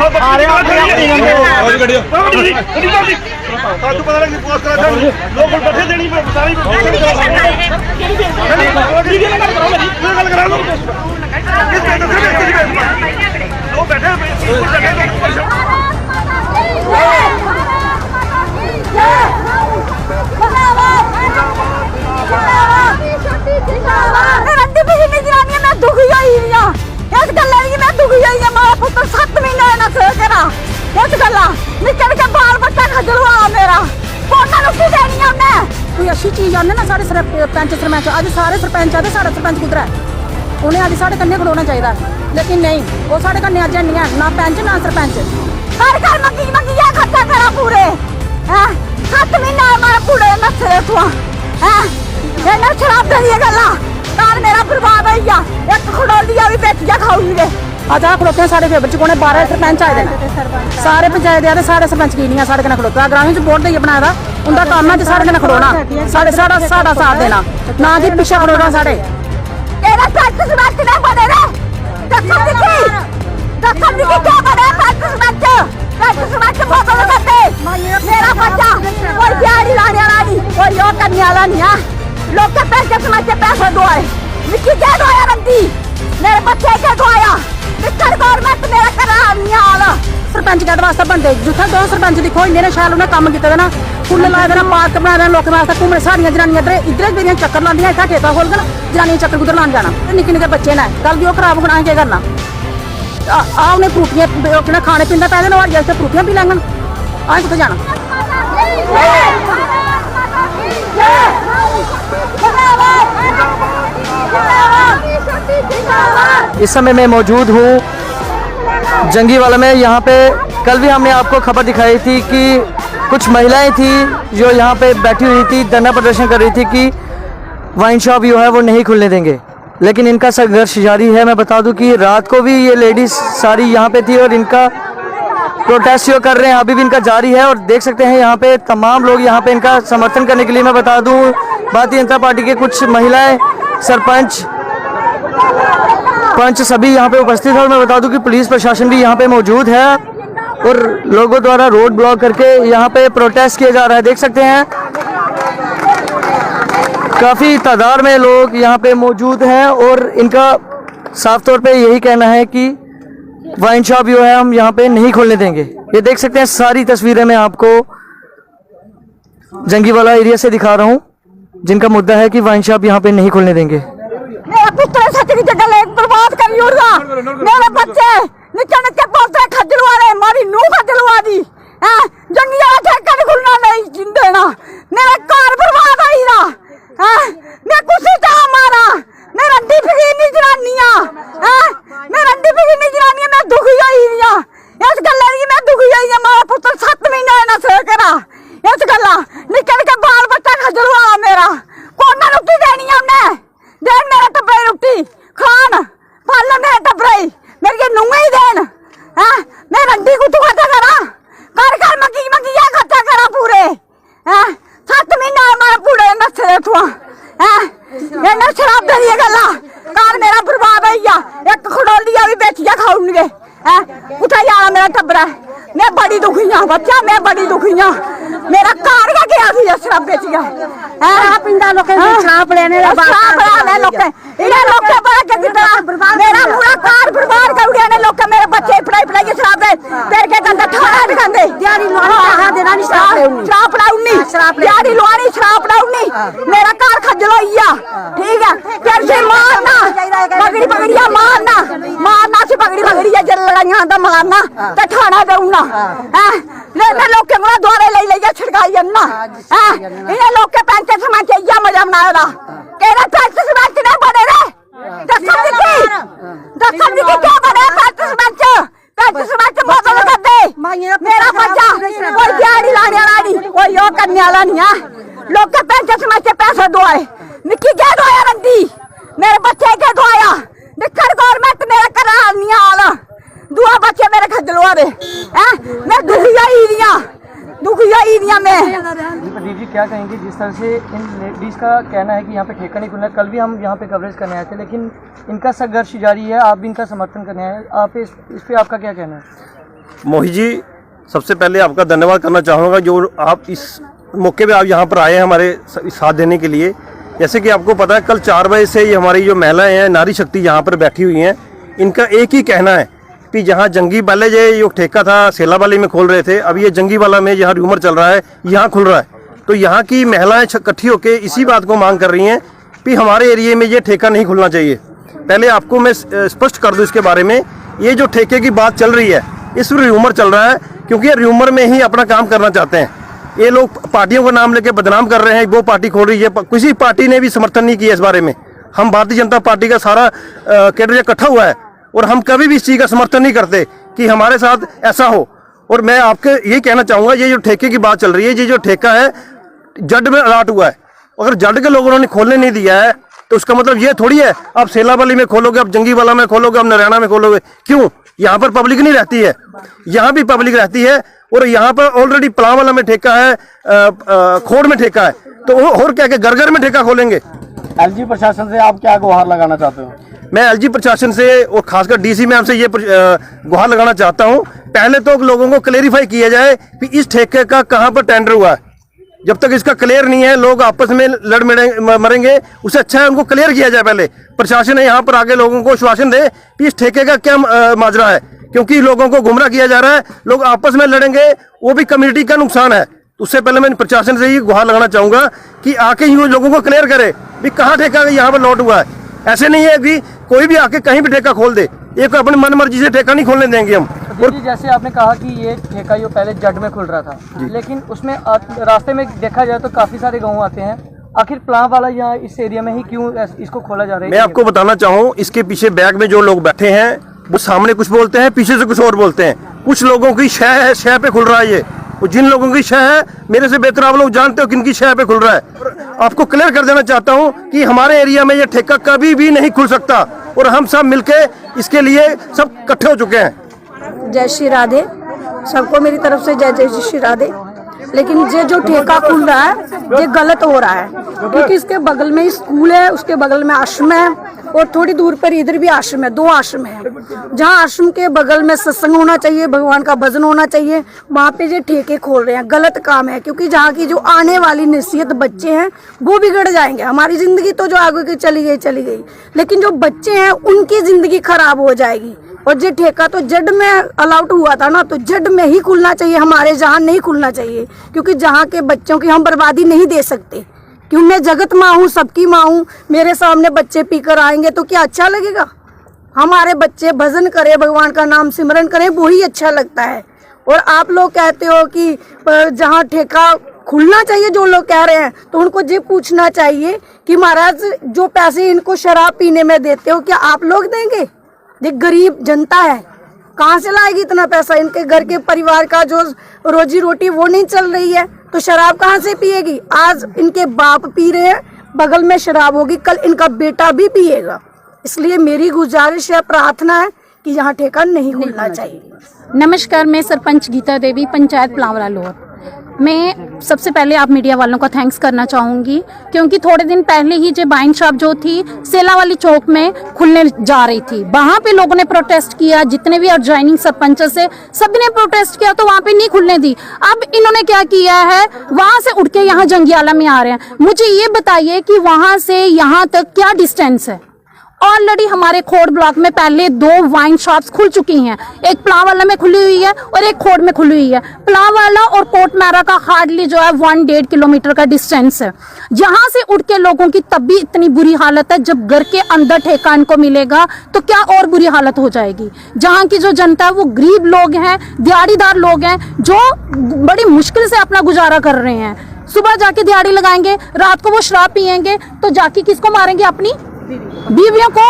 पता नहीं पोस्ट करा लोग बैठे देनी सारी कोई अच्छी चीज आने ना साढ़े सरपंच सरपंच अज सारे सरपंच आते साढ़ा सरपंच कुदर है उन्हें अज साढ़े कन्ने खड़ोना चाहिए लेकिन नहीं वो साढ़े कन्ने अज नहीं है ना पैंच ना सरपंच हर घर मंगी मंगी खर्चा करा पूरे 7 महीने मैं पूरे नस्से शराब दी गल्ला घर मेरा बर्बाद हो गया एक खड़ोलिया भी बेचिया खाऊगी रे आज आ खड़ोते हैं साढ़े फेवर च 12 सरपंच आए हैं सारे पंचायत आए सारे सरपंच की नहीं है साढ़े कन्नै खड़ोता ग्रामीण च वोट देइयै बनाया उनका काम है साढ़े कन्नै खड़ोना साढ़ा साथ देना ना जी पिछे खड़ोना साढ़े मेरा बच्चा कोई दिहाड़ी लाने वाला नहीं कोई और करने वाला नहीं है लोग के पैसे समझ के पैसे दुआए मिट्टी क्या दुआया रंदी मेरे बच्चे के दुआया मिस्टर गवर्नमेंट मेरा करा नहीं आला सरपंच कहते वास्ते बनते जिथे दो सरपंच दिखो इन्ने शैल उन्हें काम किया ना फुल लाए देना पार्क बनाए देना लोगों वास्ते घूमने सारियां जनानियां इधर मेरिया चक्कर लादियां इतना ठेका खोल देना जनानियां चक्कर कुदर लान जाना निक्के निक्के बच्चे ने कल भी खराब होना क्या करना आ उन्हें फ्रूटियां खाने पीने पैसे ना जैसे फ्रूटियां पी लेंगे आए कितने जाना इस समय मैं मौजूद हूँ जंगीवाला में। यहाँ पे कल भी हमने आपको खबर दिखाई थी कि कुछ महिलाएं थी जो यहाँ पे बैठी हुई थी धरना प्रदर्शन कर रही थी कि वाइन शॉप जो है वो नहीं खुलने देंगे, लेकिन इनका संघर्ष जारी है। मैं बता दूं कि रात को भी ये लेडीज सारी यहाँ पे थी और इनका प्रोटेस्ट जो कर रहे हैं अभी भी इनका जारी है। और देख सकते हैं यहाँ पे तमाम लोग यहाँ पे इनका समर्थन करने के लिए, मैं बता दूं भारतीय जनता पार्टी के कुछ महिलाएं, सरपंच, पंच सभी यहाँ पे उपस्थित है। और मैं बता दूं कि पुलिस प्रशासन भी यहाँ पे मौजूद है और लोगों द्वारा रोड ब्लॉक करके यहाँ पे प्रोटेस्ट किया जा रहा है। देख सकते हैं काफ़ी तादाद में लोग यहाँ पे मौजूद हैं और इनका साफ तौर पे यही कहना है कि वाइन शॉप जो है हम यहाँ पे नहीं खोलने देंगे। ये देख सकते हैं सारी तस्वीरें मैं आपको जंगीवाला एरिया से दिखा रहा हूँ, जिनका मुद्दा है कि वाइन शॉप यहाँ पे नहीं खोलने देंगे। मेरा पुत्र सच की जगह ले बर्बाद कर यूरगा मेरे बच्चे निक्के निक्के पोते खजलवा रहे मारी नूह खजलवा दी जंगिया ठेका नहीं खुलना नहीं देना मेरा घर बर्बाद हो रहा मैं कुछ चाह मारा मैं रंडी फिरी नहीं जनानियां मैं रंडी फिरी नहीं जनानियां मैं दुखी होई हूं इस गल्ला दी मैं दुखी होई हूं। मेरा पुत्र 7 महीने ना सह करा इस गल्ला निक्के निक्के बाल बच्चा खजलवा मेरा कोना रोटी देनी है उन्हें देन मेरा टब्बरे रोटी खान पाल मेरे टब्बरे मेरी नुंगे ही देन मैं रंडी को खर्चा करा घर घर मंगी मंगी खर्चा करा पूरे 7 महीने मैं पूरे नशे उठवा मैं शराब दी गल्ला घर मेरा बर्बाद हो गया एक खड़ोलिया भी बेचिया खाऊंगे उठा जाना मेरा टब्बरा मैं बड़ी दुखी हूं बच्चा मैं बड़ी दुखी हूं मेरा घर का गया थी शराब बेचिया पिंडा लोग शराब लेने लोग बड़ा के मेरा पूरा घर बर्बाद कर दिया ने लोग मेरे बच्चे पढ़ाई पढ़ाई शराब दे तेरे के गंदा ठाड़ा दिखांदे दिहाड़ी लुआनी देना नहीं शराब पड़ाउनी दिहाड़ी लुआनी शराब पड़ाउनी मेरा घर खज्जल होइया ठीक है फिर से मारना पगड़ी पगड़िया मारना से पगड़ी पगड़िया जल लड़ाइयां दा मारना ते ठाड़ा देउना ले मैं लोग के द्वारे ले ले छिड़काई अन्ना इन्हें लोग के पैंच समाज या मजा बनाया केरा पैंच समाज ने बने रे दसन की क्या बने पैंच समाज बोतल कर दे मेरा बच्चा कोई दिहाड़ी लाने वाला नहीं कोई यो करने वाला नहीं है लोग के पैंच समाज के पैसे दुआए निक्की क्या दुआया रंदी मेरे बच्चे के दुआया निखर गवर्नमेंट मेरा करा नहीं आला दुआ बच्चे मेरे खजलवा दे मैं दुखी मैं प्रदीप जी क्या कहेंगे जिस तरह से इन लेडीज का कहना है कि यहाँ पे ठेका नहीं खुलना। कल भी हम यहाँ पे कवरेज करने आए थे, लेकिन इनका संघर्ष जारी है, आप भी इनका समर्थन करने आए, आप इस पे आपका क्या कहना है? मोहित जी, सबसे पहले आपका धन्यवाद करना चाहूँगा जो आप इस मौके पे आप यहाँ पर आए हैं हमारे साथ देने के लिए। जैसे कि आपको पता है कल 4 बजे से ये हमारी जो महिलाएं हैं नारी शक्ति यहाँ पर बैठी हुई हैं, इनका एक ही कहना है कि जहाँ जंगी पहले जो ठेका था सेलावाली में खोल रहे थे, अब ये जंगी वाला में जहाँ र्यूमर चल रहा है यहाँ खुल रहा है। तो यहाँ की महिलाएं इकट्ठी होकर इसी बात को मांग कर रही हैं कि हमारे एरिए में ये ठेका नहीं खुलना चाहिए। पहले आपको मैं स्पष्ट कर दूँ इसके बारे में, ये जो ठेके की बात चल रही है इस र्यूमर चल रहा है, क्योंकि ये र्यूमर में ही अपना काम करना चाहते हैं। ये लोग पार्टियों का नाम लेके बदनाम कर रहे हैं, वो पार्टी खोल रही है, किसी पार्टी ने भी समर्थन नहीं किया इस बारे में। हम भारतीय जनता पार्टी का सारा कैडर इकट्ठा हुआ है और हम कभी भी इस चीज़ का समर्थन नहीं करते कि हमारे साथ ऐसा हो। और मैं आपके ये कहना चाहूँगा, ये जो ठेके की बात चल रही है, ये जो ठेका है जड में अलाट हुआ है। अगर जड के लोगों ने खोलने नहीं दिया है तो उसका मतलब ये थोड़ी है आप सेलावाली में खोलोगे, आप जंगीवाला में खोलोगे, आप नारायणा में खोलोगे। क्यों? यहाँ पर पब्लिक नहीं रहती है, यहाँ भी पब्लिक रहती है। और यहाँ पर ऑलरेडी पलावाला में ठेका है, खोड़ में ठेका है, तो और क्या घर घर में ठेका खोलेंगे। एलजी प्रशासन से आप क्या गुहार लगाना चाहते हो? मैं एलजी प्रशासन से और खासकर डीसी मैम से ये गुहार लगाना चाहता हूँ, पहले तो लोगों को क्लेरिफाई किया जाए कि इस ठेके का कहाँ पर टेंडर हुआ है। जब तक इसका क्लियर नहीं है लोग आपस में लड़ मरेंगे, उससे अच्छा है उनको क्लियर किया जाए। पहले प्रशासन है यहाँ पर आगे लोगों को आश्वासन दे कि इस ठेके का क्या माजरा है, क्योंकि लोगों को गुमराह किया जा रहा है, लोग आपस में लड़ेंगे, वो भी कम्युनिटी का नुकसान है। उससे पहले मैं प्रशासन से ये गुहार लगाना चाहूँगा कि आके ही वो लोगों को क्लियर करे कि कहाँ ठेका यहाँ पर लॉट हुआ है। ऐसे नहीं है कि कोई भी आके कहीं भी ठेका खोल दे, ये कोई अपनी मन मर्जी से ठेका नहीं खोलने देंगे हम। और जैसे आपने कहा कि ये ठेका जो पहले जड में खुल रहा था, लेकिन उसमें रास्ते में देखा जाए तो काफी सारे गाँव आते हैं, आखिर प्लान वाला यहाँ इस एरिया में ही क्यों इसको खोला जा रहा है? मैं आपको बताना चाहूँ, इसके पीछे बैग में जो लोग बैठे हैं वो सामने कुछ बोलते हैं, पीछे से कुछ और बोलते हैं। कुछ लोगों की शह है, शह पे खुल रहा है ये। और जिन लोगों की शह है, मेरे से बेहतर आप लोग जानते हो किनकी शह पे खुल रहा है। आपको क्लियर कर देना चाहता हूँ कि हमारे एरिया में ये ठेका कभी भी नहीं खुल सकता, और हम सब मिलके इसके लिए सब इकट्ठे हो चुके हैं। जय श्री राधे, सबको मेरी तरफ से जय जय श्री राधे। लेकिन ये जो ठेका खुल रहा है ये गलत हो रहा है, क्योंकि इसके बगल में स्कूल है, उसके बगल में आश्रम है, और थोड़ी दूर पर इधर भी आश्रम है, 2 आश्रम है। जहाँ आश्रम के बगल में सत्संग होना चाहिए, भगवान का भजन होना चाहिए, वहाँ पे ये ठेके खोल रहे हैं। गलत काम है, क्योंकि जहाँ की जो आने वाली नसीहत बच्चे हैं वो बिगड़ जाएंगे। हमारी जिंदगी तो जो आगे की चली गई, लेकिन जो बच्चे हैं उनकी जिंदगी खराब हो जाएगी। और ये ठेका तो जड में अलाउड हुआ था ना, तो जड में ही खुलना चाहिए, हमारे जहाँ नहीं खुलना चाहिए, क्योंकि जहाँ के बच्चों की हम बर्बादी नहीं दे सकते। क्यों? मैं जगत माँ हूँ, सबकी माँ हूँ, मेरे सामने बच्चे पीकर आएंगे तो क्या अच्छा लगेगा? हमारे बच्चे भजन करें, भगवान का नाम सिमरन करें, वो ही अच्छा लगता है। और आप लोग कहते हो कि जहाँ ठेका खुलना चाहिए, जो लोग कह रहे हैं, तो उनको ये पूछना चाहिए कि महाराज जो पैसे इनको शराब पीने में देते हो, क्या आप लोग देंगे? ये गरीब जनता है, कहाँ से लाएगी इतना पैसा? इनके घर के परिवार का जो रोजी रोटी वो नहीं चल रही है, तो शराब कहाँ से पिएगी? आज इनके बाप पी रहे हैं, बगल में शराब होगी, कल इनका बेटा भी पिएगा। इसलिए मेरी गुजारिश है, प्रार्थना है कि यहाँ ठेका नहीं खुलना चाहिए। नमस्कार, मैं सरपंच गीता देवी, पंचायत प्लावरा लोअर। मैं सबसे पहले आप मीडिया वालों का थैंक्स करना चाहूँगी, क्योंकि थोड़े दिन पहले ही जो वाइन शॉप जो थी सेलावाली चौक में खुलने जा रही थी, वहाँ पे लोगों ने प्रोटेस्ट किया, जितने भी एडजॉइनिंग सरपंच से सभी ने प्रोटेस्ट किया, तो वहाँ पे नहीं खुलने दी। अब इन्होंने क्या किया है, वहाँ से उठ के यहाँ जंगियाला में आ रहे हैं। मुझे ये बताइए कि वहाँ से यहाँ तक क्या डिस्टेंस है? ऑलरेडी हमारे खोड़ ब्लॉक में पहले 2 वाइन शॉप्स खुल चुकी हैं, एक प्लावाला में खुली हुई है और एक खोड़ में खुली हुई है। प्लावाला और कोटमारा का हार्डली जो है 1.5 किलोमीटर का डिस्टेंस है। यहाँ से उठ के लोगों की तब भी इतनी बुरी हालत है, जब घर के अंदर ठेका इनको मिलेगा तो क्या और बुरी हालत हो जाएगी। जहाँ की जो जनता है वो गरीब लोग हैं, दिहाड़ीदार लोग हैं, जो बड़ी मुश्किल से अपना गुजारा कर रहे हैं। सुबह जाके दिहाड़ी लगाएंगे, रात को वो शराब पियेंगे, तो जाके किसको मारेंगे? अपनी बीवियों को,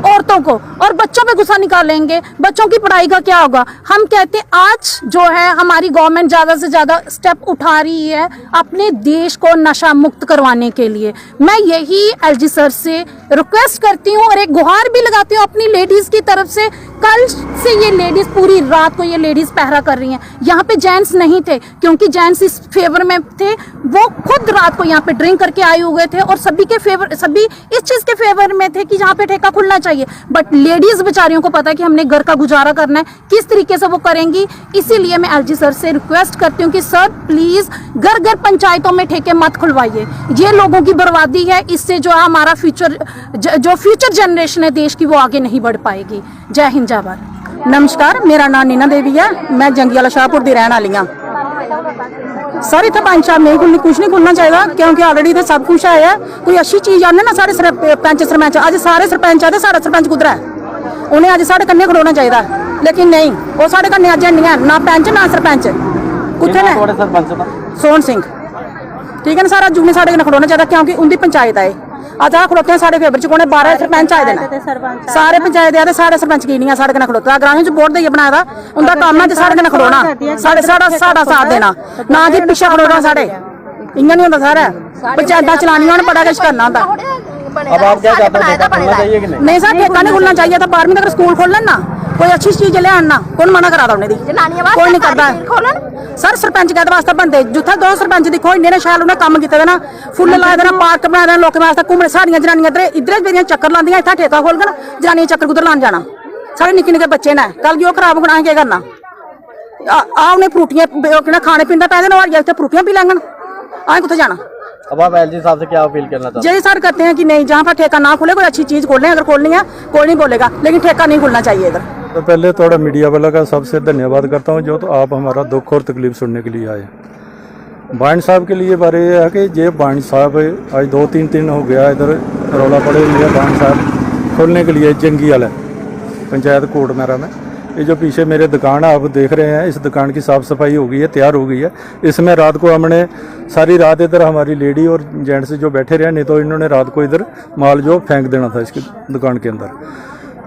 औरतों को, और बच्चों पे गुस्सा निकालेंगे। बच्चों की पढ़ाई का क्या होगा? हम कहते आज जो है हमारी गवर्नमेंट ज्यादा से ज्यादा स्टेप उठा रही है अपने देश को नशा मुक्त करवाने के लिए। मैं यही एलजी सर से रिक्वेस्ट करती हूँ और एक गुहार भी लगाती हूँ अपनी लेडीज की तरफ से कल से ये लेडीज पूरी रात को ये लेडीज पहरा कर रही हैं। यहाँ पे जेंट्स नहीं थे क्योंकि जेंट्स इस फेवर में थे, वो खुद रात को यहाँ पे ड्रिंक करके आए हुए थे और सभी इस चीज के फेवर में थे कि यहाँ पे ठेका खुलना चाहिए। बट लेडीज बेचारियों को पता है कि हमने घर का गुजारा करना है, किस तरीके से वो करेंगी। इसीलिए मैं एलजी सर से रिक्वेस्ट करती हूँ कि सर प्लीज घर घर पंचायतों में ठेके मत खुलवाइए, ये लोगों की बर्बादी है। इससे जो हमारा फ्यूचर जनरेशन है देश की, वो आगे नहीं बढ़ पाएगी। जय हिंद, जय भारत। नमस्कार, मेरा नाम नीना देवी है, मैं जंगीवाला शाहपुर दी रहने वाली हाँ। सर इतना पंच साहब नहीं कुछ नहीं खुलना चाहिए क्योंकि ऑलरेडी इतने सब कुछ है। कोई अच्छी चीज आने ना सारे सरपंच अज सारे सरपंच आते, सारा सरपंच कुदर है, उन्हें अज साढ़े कन्ने खड़ोना चाहिए, लेकिन नहीं, वो साढ़े कन्ने अज नहीं है, ना पंच ना सरपंच। कुत्थे ने सोहन सिंह, ठीक है ना, सारा जुगने साढ़े कन्ने खड़ोना चाहिए क्योंकि उनकी पंचायत है। अज आ खड़ोते हैं साढ़े फेवर च कोने 12 सरपंच आए देने, सारे पंचायत आते, साढ़े सरपंच की नहीं है साढ़े कन्ने खड़ोता। ग्रामीण च वोट देइए बनाया उनका काम है साढ़े कन्ने खड़ोना, साढ़ा साथ देना, ना जी पिछे खड़ोना। साढ़े इयां नहीं होंदा, सारा पंचायत चलानियां उन्हें बड़ा कुछ करना होंदा। अब आप क्या चाहते हैं, ठेका खुलना चाहिए कि नहीं? नहीं सर, ठेका नहीं खुलना चाहिए। तो 12वीं तक स्कूल खोलन ना, कोई अच्छी चीज ले आना, कौन मना करा उन्हें दी, कोई नहीं करता। सर सरपंच कहते वास्ते बनते, जिथे दो सरपंच दिखो इन्ने शैल उन्हें काम किए ना, फुल लाए देना, पार्क बनाए देना, लोगों वास्ते घूमने। साड़ियां जनानियां इधर मेरियां चक्कर लांदियां, इतना ठेका खोल कर जनानियां चक्कर कुदर लान जाना। साढ़े निक्के निक्के बच्चे ने, कल जो खराब होना क्या करना। आ उन्हें फ्रूटियां खाने पीने पैसे ना, इतने फ्रूटियां पी लैंगन, आए कुत्थे जाना। अब आप एलजी साहब से क्या अपील करना चाहते हैं? यही सर करते हैं कि नहीं, जहाँ पर ठेका ना खुले, कोई अच्छी चीज खोलें, अगर खोलनी है कोई नहीं बोलेगा, लेकिन ठेका नहीं खुलना चाहिए इधर। तो पहले थोड़ा मीडिया वाला का सबसे धन्यवाद करता हूँ, जो तो आप हमारा दुख और तकलीफ सुनने के लिए आए। बांड साहब के लिए बारे है कि ये बांड साहब आज 2-3 दिन हो गया इधर रौला पड़े हुए है बांड साहब खोलने के लिए जंगी वाला पंचायत कोट मेरा में। ये जो पीछे मेरे दुकान आप देख रहे हैं, इस दुकान की साफ़ सफाई हो गई है, तैयार हो गई है। इसमें रात को हमने सारी रात इधर हमारी लेडी और जेंट्स जो बैठे रहे, नहीं तो इन्होंने रात को इधर माल जो फेंक देना था इसकी दुकान के अंदर।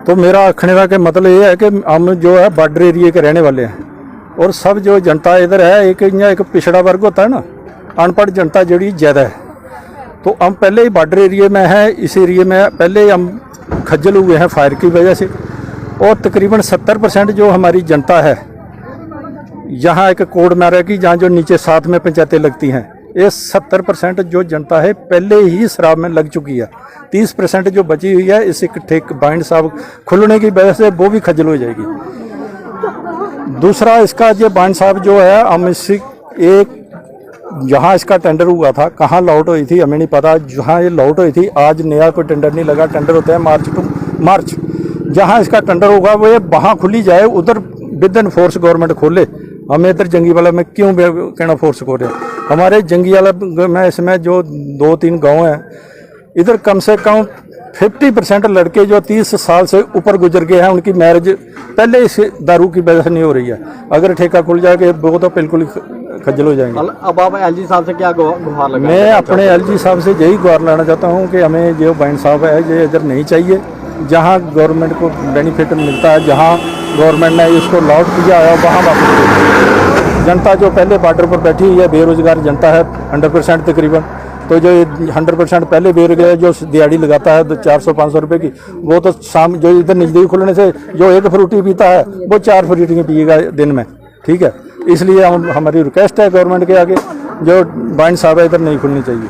तो मेरा आखने का मतलब ये है कि हम जो है बॉर्डर एरिए के रहने वाले हैं, और सब जो जनता इधर है, एक पिछड़ा वर्ग होता है ना, अनपढ़ जनता जड़ी ज़्यादा है। तो हम पहले ही बॉर्डर एरिए में है, इस एरिए में पहले ही हम खज्जल हुए हैं फायर की वजह से। और तकरीबन 70% जो हमारी जनता है, यहाँ एक कोड मारा की जहाँ जो नीचे साथ में पंचायतें लगती हैं, ये 70% जो जनता है पहले ही शराब में लग चुकी है। 30% जो बची हुई है, इस ठेक बाइंड साहब खुलने की वजह से वो भी खज्जल हो जाएगी। दूसरा इसका ये बाइंड साहब जो है, हम इसी एक जहाँ इसका टेंडर हुआ था, कहाँ लॉट हुई थी हमें नहीं पता, जहाँ ये लॉट हुई थी आज नया कोई टेंडर नहीं लगा। टेंडर होता है मार्च टू मार्च, जहाँ इसका टेंडर होगा वो ये वहाँ खुली जाए, उधर विद इन फोर्स गवर्नमेंट खोले। हमें इधर जंगीवाला में क्यों कहना फोर्स खोले? हमारे जंगीवाला में इसमें जो 2-3 गांव हैं, इधर कम से कम 50% लड़के जो 30 साल से ऊपर गुजर गए हैं, उनकी मैरिज पहले इस दारू की वजह से नहीं हो रही है। अगर ठेका खुल जाएगा वो तो बिल्कुल खज्जल हो जाएंगे। अब आप एलजी साहब से क्या गुहार लगाना? मैं अपने एलजी साहब से यही गुहार लाना चाहता हूँ कि हमें जो बाइंड साहब है ये इधर नहीं चाहिए। जहाँ गवर्नमेंट को बेनिफिट मिलता है, जहाँ गवर्नमेंट ने इसको लॉट किया है, वहाँ वापस जनता जो पहले बॉर्डर पर बैठी हुई है, बेरोजगार जनता है 100% तकरीबन, तो जो 100% पहले बेरोजगार जो दिहाड़ी लगाता है 400-500 रुपये की, वो तो शाम जो इधर नजदीक खुलने से जो एक फ्रूटी पीता है वो 4 फ्रूटियाँ पिएगा दिन में। ठीक है, इसलिए हमारी रिक्वेस्ट है गवर्नमेंट के आगे, जो बाइंड साहब है इधर नहीं खुलनी चाहिए।